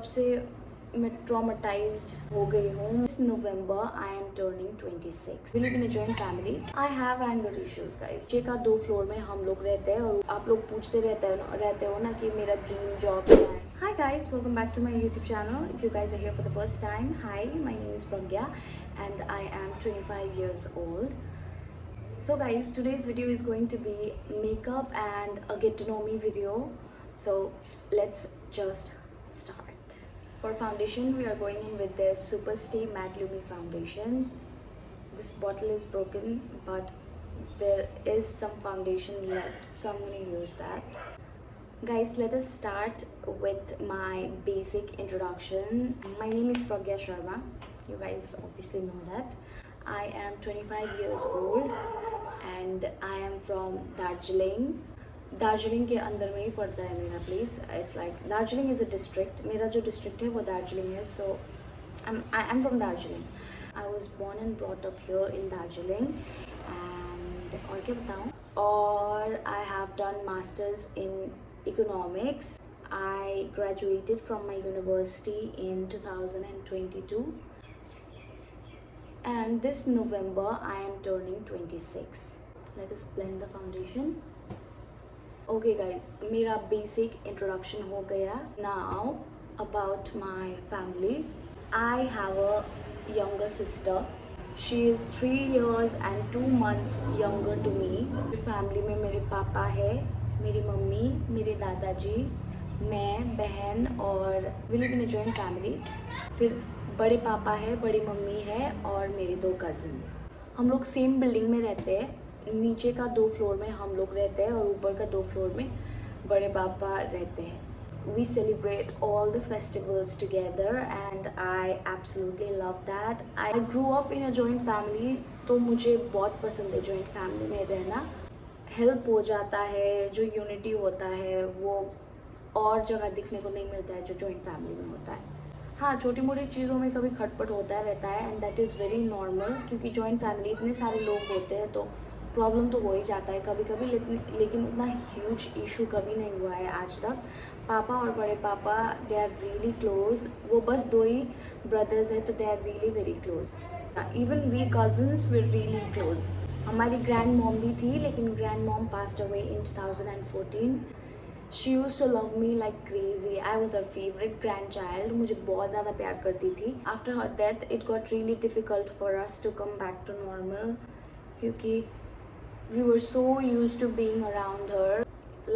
से मैं ट्रॉमेटाइज्ड हो गई हूँ. This November I am turning 26. We live in a joint family. I have anger issues guys. नीचे का 2 फ्लोर में हम लोग रहते हैं और आप लोग पूछते रहते हो ना कि मेरा ड्रीम जॉब क्या है. Hi guys, welcome back to my YouTube channel. If you guys are here for the first time, hi, my name is Pragya and I am 25 years old. So guys, today's video is going to be makeup and a get to know me video. So let's just start. For foundation, we are going in with this Superstay Matte Lumi foundation. This bottle is broken, but there is some foundation left, so I'm going to use that. Guys, let us start with my basic introduction. My name is Pragya Sharma. You guys obviously know that. I am 25 years old and I am from Darjeeling. Darjeeling के अंदर में ही पड़ता है मेरा place. It's like Darjeeling is a district. मेरा जो district है वो दार्जिलिंग है. So I am from Darjeeling. I was born and brought up here in Darjeeling. And और क्या बताऊँ. और I have done masters in economics. I graduated from my university in 2022 and this November I am turning 26. Let us blend the foundation. Okay guys, मेरा basic introduction हो गया. Now about my family. I have a younger sister. She is 3 years and 2 months younger to me. मेरी family में मेरे पापा है, मेरी mummy, मेरे दादाजी, मैं, बहन और we live in a joint family. फिर बड़े पापा है, बड़ी मम्मी है और मेरे 2 कज़न. हम लोग सेम बिल्डिंग में रहते हैं. नीचे का 2 फ्लोर में हम लोग रहते हैं और ऊपर का 2 फ्लोर में बड़े पापा रहते हैं. We celebrate all the festivals together and I absolutely love that. I grew up in a joint family, तो मुझे बहुत पसंद है joint family में रहना. हेल्प हो जाता है, जो यूनिटी होता है वो और जगह दिखने को नहीं मिलता है जो joint family में होता है. हाँ, छोटी मोटी चीज़ों में कभी खटपट होता रहता है and that is very normal, क्योंकि जॉइंट फैमिली इतने सारे लोग होते हैं तो प्रॉब्लम तो हो ही जाता है कभी कभी. लेकिन उतना ह्यूज इशू कभी नहीं हुआ है आज तक. पापा और बड़े पापा दे आर रियली क्लोज. वो बस 2 ही ब्रदर्स हैं तो they are really very close. Even we cousins we really close. हमारी ग्रैंड मॉम भी थी लेकिन grand mom passed away in 2014. She used to love me like crazy. I was her favorite grandchild. मुझे बहुत ज़्यादा प्यार करती थी. After her death, it got really difficult for us to come back to normal क्योंकि we were so used to being around her.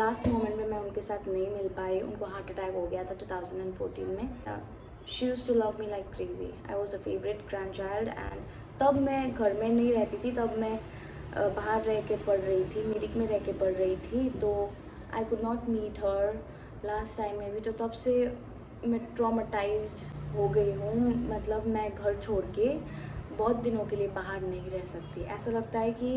Last moment में मैं उनके साथ नहीं मिल पाई. उनको हार्ट अटैक हो गया था 2014 में. She used to love me like crazy. I was a favorite grandchild and तब मैं घर में नहीं रहती थी. तब मैं बाहर रह के पढ़ रही थी, मिरिक में रह के पढ़ रही थी. तो I could not meet her last time में भी. तो तब से मैं ट्रॉमेटाइज्ड हो गई हूँ. मतलब मैं घर छोड़ के बहुत दिनों के लिए बाहर नहीं रह सकती. ऐसा लगता है कि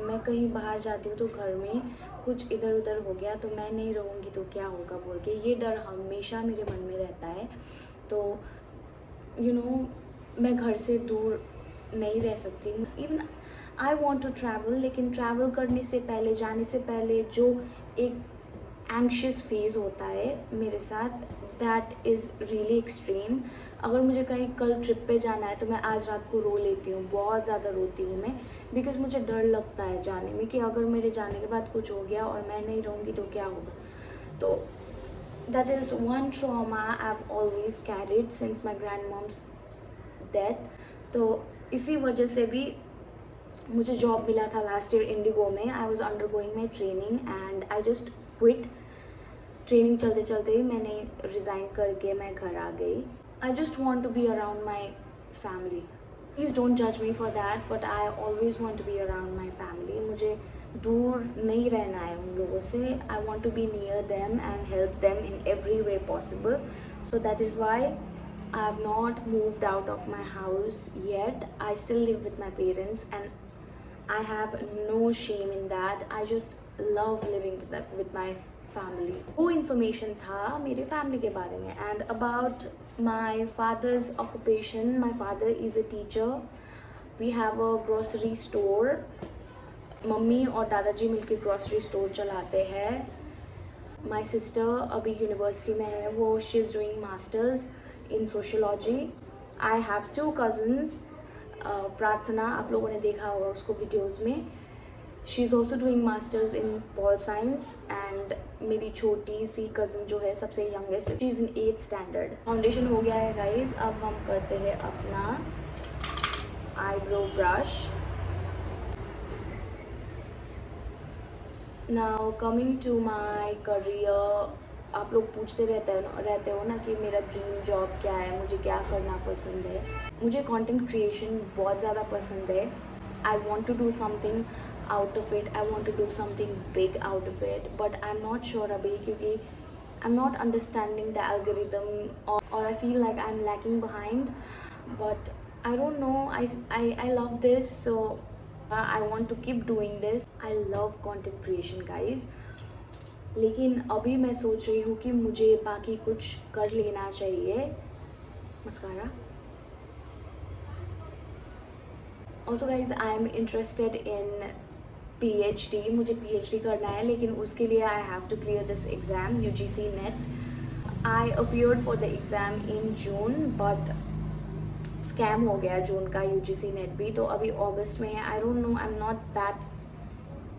मैं कहीं बाहर जाती हूँ तो घर में कुछ इधर उधर हो गया तो मैं नहीं रहूँगी तो क्या होगा बोल के ये डर हमेशा मेरे मन में रहता है. तो यू नो मैं घर से दूर नहीं रह सकती. Even I want to travel, लेकिन ट्रैवल करने से पहले, जाने से पहले जो एक एंग्शियस फेज़ होता है मेरे साथ, दैट इज़ रियली एक्सट्रीम. अगर मुझे कहीं कल ट्रिप पे जाना है तो मैं आज रात को रो लेती हूँ. बहुत ज़्यादा रोती हूँ मैं, बिकॉज मुझे डर लगता है जाने में कि अगर मेरे जाने के बाद कुछ हो गया और मैं नहीं रहूँगी तो क्या होगा. तो that is one trauma I have always carried since my grand mom's death. तो इसी वजह से भी मुझे जॉब मिला था लास्ट ईयर इंडिगो में. I was under going my training and I just quit. Training चलते चलते ही मैंने रिज़ाइन करके मैं घर आ गई. I just want to be around my family. Please don't जज me for that, but I always want to be around my family. मुझे दूर नहीं रहना है उन लोगों से. I want to be near them and help them in every way possible. So that is why I have not moved out of my house yet. I still live with my parents and I have no shame in that. I just love living with my family. वो information था मेरे family के बारे में. And about my father's occupation, my father is a teacher. We have a grocery store. Mummy और दादाजी मिलके grocery store चलाते हैं. माई सिस्टर अभी यूनिवर्सिटी में है, वो she is doing masters in sociology. I have 2 cousins, प्रार्थना आप लोगों ने देखा होगा उसको वीडियोज़ में, she is also doing masters in pol science. And मेरी छोटी सी कज़न जो है सबसे youngest, she is in 8th standard. Foundation हो गया है गाइज, अब हम करते हैं अपना eyebrow brush. Now coming to my career, आप लोग पूछते रहते हो ना कि मेरा ड्रीम जॉब क्या है, मुझे क्या करना पसंद है। मुझे कंटेंट क्रिएशन बहुत ज़्यादा पसंद है। I want to do something out of it, I want to do something big out of it, but I am not sure अभी, क्योंकि I am not understanding the algorithm और I feel like I am lacking behind, but I don't know, I love this, so I want to keep doing this. I love content creation guys, लेकिन अभी मैं सोच रही हूँ कि मुझे बाकी कुछ कर लेना चाहिए। Mascara. Also guys, I am interested in PhD, मुझे PhD करना है, लेकिन उसके लिए I have to clear this exam, UGC NET. I appeared for the exam in June, but scam हो गया जून का UGC नेट भी, तो अभी अगस्त में है। I don't know, I am not that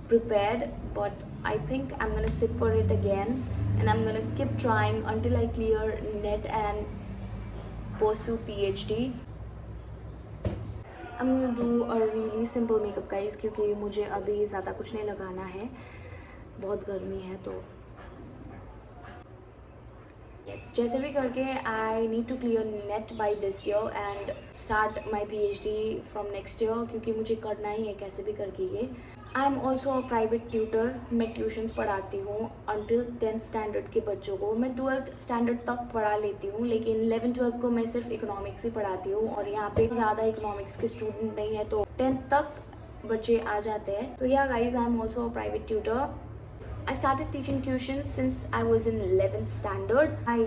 prepared, but I think I'm gonna sit for it again and I'm gonna keep trying until I clear NET and pursue PhD. I'm gonna do a really simple makeup guys, क्योंकि मुझे अभी ज़्यादा कुछ नहीं लगाना है, बहुत गर्मी है। तो जैसे भी करके I need to clear NET by this year and start my PhD from next year, क्योंकि मुझे करना ही है कैसे भी करके ये। I am also a private tutor, मैं ट्यूशन्स पढ़ाती हूँ अंटिल 10th स्टैंडर्ड के बच्चों को। मैं 12th स्टैंडर्ड तक पढ़ा लेती हूँ, लेकिन 11th-12th को मैं सिर्फ इकोनॉमिक्स ही पढ़ाती हूँ, और यहाँ पे ज़्यादा इकोनॉमिक्स के स्टूडेंट नहीं है, तो 10th तक बच्चे आ जाते हैं। तो yeah guys, I am also a private tutor. I started teaching tuition since I was in 11th standard. I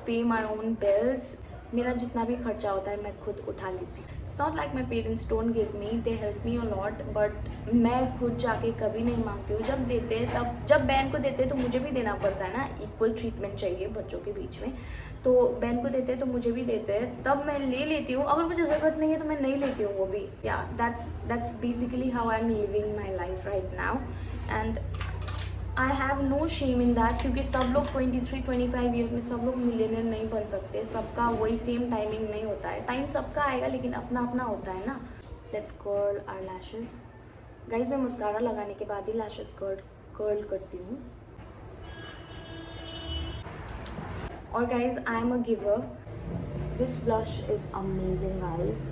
pay my own bills. मेरा जितना भी खर्चा होता है मैं खुद उठा लेती हूँ। It's not like my parents don't give me, they help me a lot, but मैं खुद जाके कभी नहीं मांगती हूँ। जब देते हैं तब, जब बहन को देते हैं तो मुझे भी देना पड़ता है ना, इक्वल ट्रीटमेंट चाहिए बच्चों के बीच में। तो बहन को देते हैं तो मुझे भी देते हैं, तब मैं ले लेती हूँ। अगर मुझे ज़रूरत नहीं है तो मैं नहीं लेती हूँ वो भी। या that's basically how I'm living my life right now, and I have no shame in that, क्योंकि सब लोग 23-25 ईयर्स में सब लोग मिलियनर नहीं बन सकते, सबका वही सेम टाइमिंग नहीं होता है। टाइम सबका आएगा, लेकिन अपना अपना होता है ना। Let's curl our lashes guys. मैं मस्कारा लगाने के बाद ही लैशेस कर्ल करती हूँ। और guys, I am a giver, this blush is amazing guys.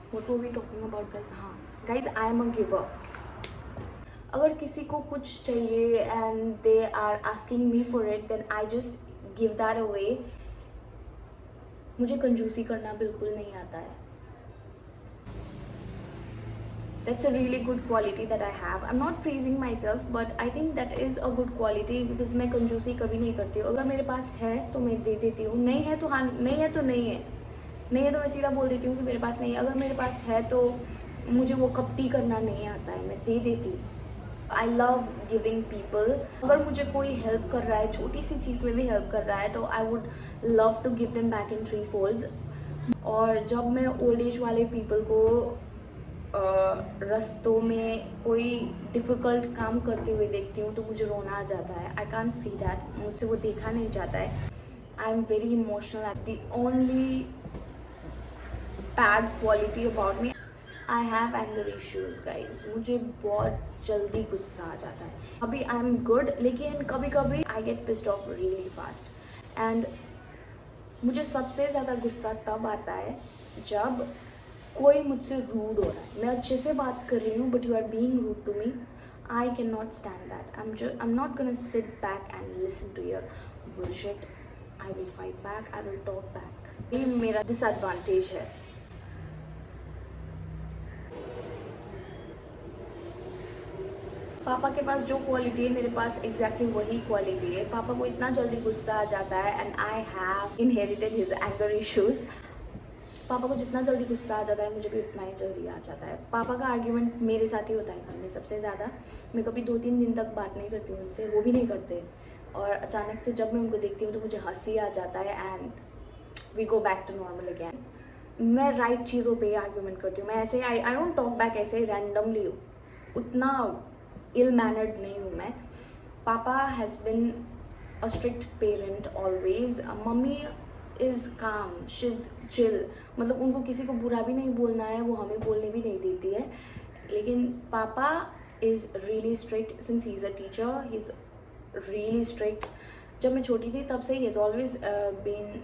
What were we talking about guys? हाँ guys, I am a giver. अगर किसी को कुछ चाहिए and they are asking me for it, then I just give that away. मुझे कंजूसी करना बिल्कुल नहीं आता है। That's a really good quality that I have. I'm not praising myself, but I think that is a good quality because मैं कंजूसी कभी नहीं करती हूँ। अगर मेरे पास है तो मैं दे देती हूँ, नहीं है तो हाँ, नहीं है तो नहीं है, नहीं है तो मैं सीधा बोल देती हूँ कि मेरे पास नहीं है। अगर मेरे पास है तो मुझे वो कपटी करना नहीं आता है, मैं दे देती हूँ। I love giving people. अगर मुझे कोई हेल्प कर रहा है, छोटी सी चीज़ में भी हेल्प कर रहा है, तो I would love to give them back in 3 folds। और जब मैं ओल्ड एज वाले पीपल को रास्तों में कोई डिफ़िकल्ट काम करते हुए देखती हूँ तो मुझे रोना आ जाता है। आई कांट सी दैट, मुझसे वो देखा नहीं जाता है। I am very emotional. At the only bad quality about me, I have anger issues guys. मुझे बहुत जल्दी गुस्सा आ जाता है। अभी आई एम गुड, लेकिन कभी कभी I get pissed off really fast. And मुझे सबसे ज़्यादा गुस्सा तब आता है जब कोई मुझसे रूड हो रहा है। मैं अच्छे से बात कर रही हूँ, but you are being rude to me. I can not stand that. I am not gonna sit back and listen to your bullshit. I will fight back, I will talk back. ये मेरा disadvantage है। पापा के पास जो quality है मेरे पास exactly वही quality है। पापा को इतना जल्दी गुस्सा आ जाता है, and I have inherited his anger issues. पापा को जितना जल्दी गुस्सा आ जाता है मुझे भी उतना ही जल्दी आ जाता है। पापा का आर्ग्यूमेंट मेरे साथ ही होता है घर में सबसे ज़्यादा। मैं कभी 2-3 दिन तक बात नहीं करती हूँ उनसे, वो भी नहीं करते, और अचानक से जब मैं उनको देखती हूँ तो मुझे हंसी आ जाता है and we go back to normal again. मैं राइट चीज़ों पे आर्ग्यूमेंट करती हूँ, मैं ऐसे आई डोंट टॉक बैक ऐसे रैंडमली, उतना इल मैनर्ड नहीं हूँ मैं। Papa has been a strict parent always. Mummy is calm, she is chill, मतलब उनको किसी को बुरा भी नहीं बोलना है, वो हमें बोलने भी नहीं देती है। लेकिन papa is really strict since he is a teacher, he is really strict. जब मैं छोटी थी तब से ही is always been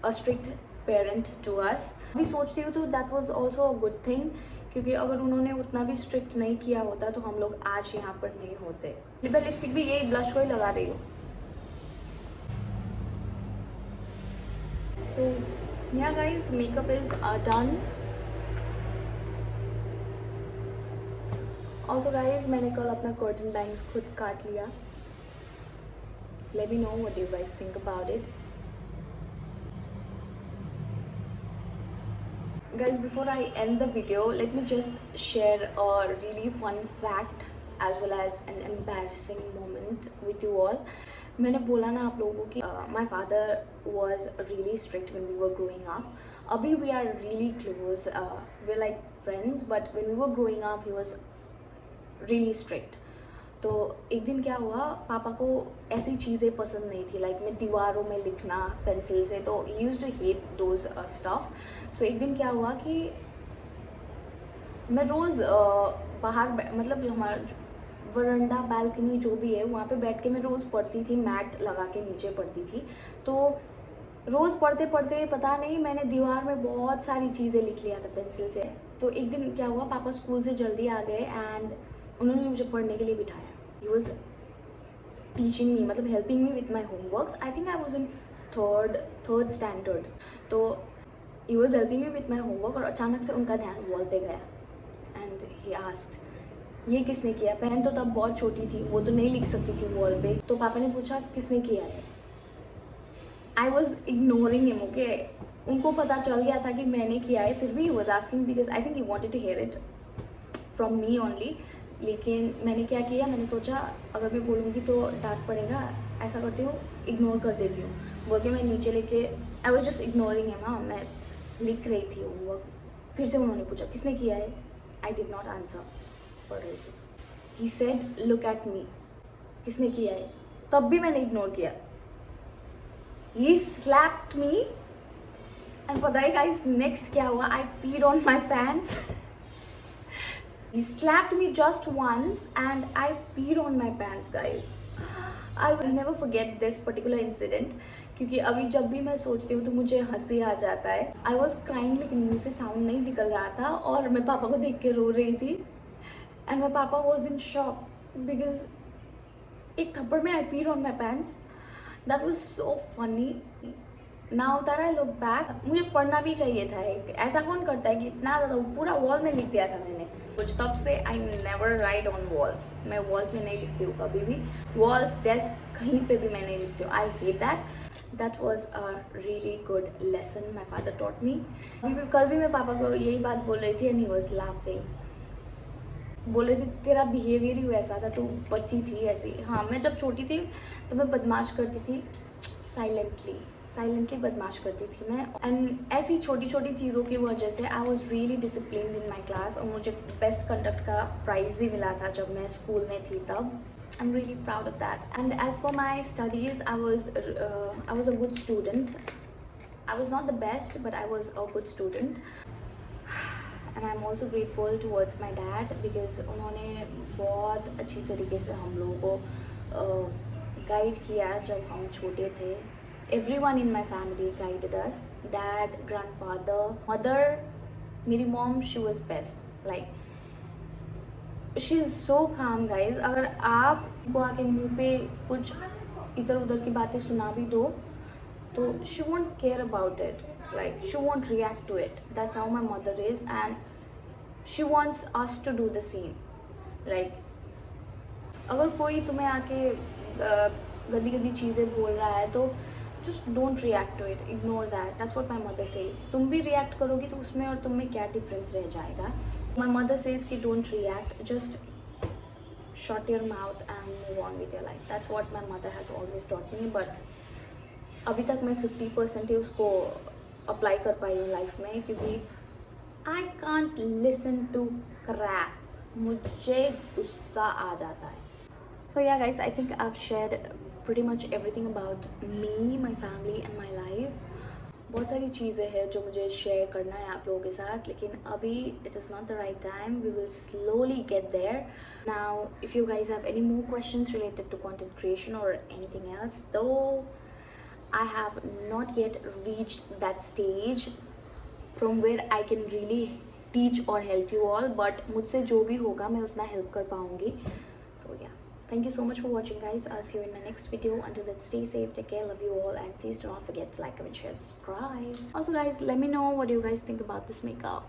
a strict parent to us. अभी सोचती हूँ तो that was also a good thing, क्योंकि अगर उन्होंने उतना भी स्ट्रिक्ट नहीं किया होता तो हम लोग आज यहाँ पर नहीं होते। मैं लिपस्टिक भी यही ब्लश को ही लगा रही हूँ। तो yeah guys, makeup is done. Also guys, मैंने कल अपना कर्टन बैंग्स खुद काट लिया। Let me know what you guys think about it. Guys, before I end the video, let me just share a really fun fact as well as an embarrassing moment with you all. मैंने बोला ना आप लोगों को कि my father was really strict when we were growing up. अभी we are really close, we're like friends, but when we were growing up he was really strict. तो एक दिन क्या हुआ, पापा को ऐसी चीज़ें पसंद नहीं थी, लाइक मैं दीवारों में लिखना पेंसिल से, तो he used to hate those stuff. So एक दिन क्या हुआ कि मैं रोज़ बाहर मतलब हमारा वरंडा बालकनी जो भी है वहाँ पे बैठ के मैं रोज़ पढ़ती थी, मैट लगा के नीचे पढ़ती थी। तो रोज़ पढ़ते पढ़ते पता नहीं मैंने दीवार में बहुत सारी चीज़ें लिख लिया था पेंसिल से। तो एक दिन क्या हुआ, पापा स्कूल से जल्दी आ गए एंड उन्होंने मुझे पढ़ने के लिए बिठाया। ही वॉज टीचिंग मी, मतलब helping me with my homeworks. I think I was in third standard. तो he was helping me with my homework और अचानक से उनका ध्यान वॉल पे गया एंड ही आस्क्ड ये किसने किया। बहन तो तब बहुत छोटी थी, वो तो नहीं लिख सकती थी वॉल पे। तो पापा ने पूछा किसने किया है। I was ignoring him, okay. उनको पता चल गया था कि मैंने किया है, फिर भी he was asking because I think he wanted to hear it from me only. लेकिन मैंने क्या किया, मैंने सोचा अगर मैं बोलूँगी तो डांट पड़ेगा, ऐसा करती हूँ इग्नोर कर देती हूँ बोल के मैं नीचे लेके I was just ignoring him. हाँ, मैं लिख रही थी होमवर्क। फिर से उन्होंने पूछा किसने किया है। आई डिड नॉट आंसर, पढ़ रही थी। He said look at me, किसने किया है। तब भी मैंने इग्नोर किया। ही स्लैप्ड मी एंड पता है गाइस नेक्स्ट क्या हुआ, आई पीड on my pants. He slapped me just once and I peed on my pants, guys. I will never forget this particular incident, क्योंकि अभी जब भी मैं सोचती हूँ तो मुझे हंसी आ जाता है। I was crying लेकिन मुँह से साउंड नहीं निकल रहा था और मैं पापा को देख के रो रही थी and my papa was in shock because एक थप्पड़ में I peed on my pants. That was so funny. Now that I look back, मुझे पढ़ना भी चाहिए था। एक ऐसा कौन करता है कि इतना ज़्यादा पूरा वॉल में लिख दिया था मैंने कुछ। तब से I never write on walls, मैं वॉल्स में नहीं लिखती हूँ कभी भी। वॉल्स, डेस्क, कहीं पे भी मैं नहीं लिखती हूँ। I hate that. That was a really good lesson my father taught me. कल भी मैं पापा को यही बात बोल रही थी एंड ही वॉज लाफिंग। बोल रहे थे तेरा बिहेवियर ही वैसा था, तू बच्ची थी ऐसी। हाँ, मैं जब छोटी थी तो मैं बदमाश करती थी, साइलेंटली बदमाश करती थी मैं। एंड ऐसी छोटी छोटी चीज़ों की वजह से I was really disciplined in my class और मुझे बेस्ट कंडक्ट का प्राइज़ भी मिला था जब मैं स्कूल में थी तब। I am really proud of that. And as for my studies, I was a good student. I was not the best but I was a good student. And I am also grateful towards my dad because उन्होंने बहुत अच्छी तरीके से हम लोगों को guide किया जब हम छोटे थे। Everyone in my family guided us. Dad, grandfather, mother. मेरी mom, she was best. Like, she is so calm, guys. अगर आप को आके मुँह पे कुछ इधर उधर की बातें सुना भी दो तो she won't care about it. Like, she won't react to it. That's how my mother is and she wants us to do the same. Like, अगर कोई तुम्हें आके गंदी गंदी चीज़ें बोल रहा है तो just don't react to it, ignore that. That's what my mother says. तुम भी react करोगी तो उसमें और तुम में क्या difference रह जाएगा. My mother says कि don't react, just shut your mouth and move on with your life. That's what my mother has always taught me. But अभी तक मैं 50% ही उसको अप्लाई कर पाई हूँ लाइफ में, क्योंकि I can't listen to crap. मुझे गुस्सा आ जाता है. So yeah guys, I think I've shared pretty much everything about me, my family and my life. बहुत सारी चीज़ें हैं जो मुझे शेयर करना है आप लोगों के साथ, लेकिन अभी it is not the right time. We will slowly get there. Now, if you guys have any more questions related to content creation or anything else, though I have not yet reached that stage from where I can really teach or help you all, but मुझसे जो भी होगा मैं उतना help कर पाऊँगी. So yeah. Thank you so much for watching guys. I'll see you in my next video. Until then, stay safe, take care, love you all, and please do not forget to like, comment, share, subscribe. Also guys, let me know what you guys think about this makeup.